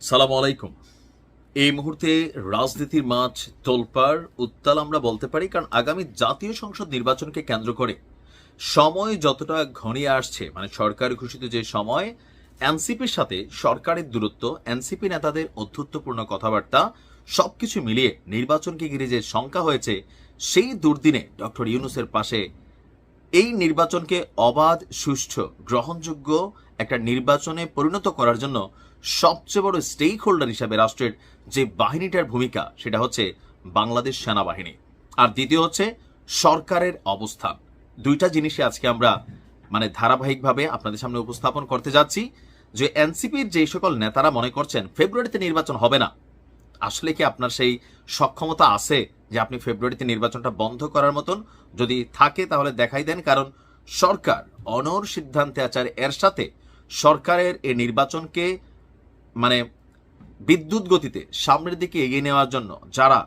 সালাম আলাইকুম। এই মুহূর্তে রাজনীতির মাঠ তোলপাড় উত্তাল আমরা বলতে পারি, কারণ আগামী জাতীয় সংসদ নির্বাচনকে কেন্দ্র করে সময় যতটা ঘনিয়ে আসছে, মানে সরকার ঘোষিত যে সময়, এনসিপির সাথে সরকারের দূরত্ব, এনসিপি নেতাদের অধ্যত্বপূর্ণ কথাবার্তা, সবকিছু মিলিয়ে নির্বাচনকে ঘিরে যে শঙ্কা হয়েছে, সেই দুর্দিনে ডক্টর ইউনূসের পাশে এই নির্বাচনকে অবাধ, সুষ্ঠু, গ্রহণযোগ্য একটা নির্বাচনে পরিণত করার জন্য সবচেয়ে বড় স্টেক হোল্ডার হিসাবে রাষ্ট্রের যে বাহিনীটার ভূমিকা, সেটা হচ্ছে বাংলাদেশ সেনাবাহিনী। আর দ্বিতীয় হচ্ছে সরকারের অবস্থান। দুইটা জিনিসই আজকে আমরা ধারাবাহিকভাবে আপনাদের সামনে উপস্থাপন করতে যাচ্ছি। যে এনসিপির যে সকল নেতারা মনে করছেন ফেব্রুয়ারিতে নির্বাচন হবে না, আসলে কি আপনার সেই সক্ষমতা আছে যে আপনি ফেব্রুয়ারিতে নির্বাচনটা বন্ধ করার মতন? যদি থাকে তাহলে দেখাই দেন, কারণ সরকার অনড় সিদ্ধান্তে আছে। আর এর সাথে সরকারের এই নির্বাচনকে বিদ্যুৎ গতিতে সামনের দিকে এগিয়ে নেওয়ার জন্য যারা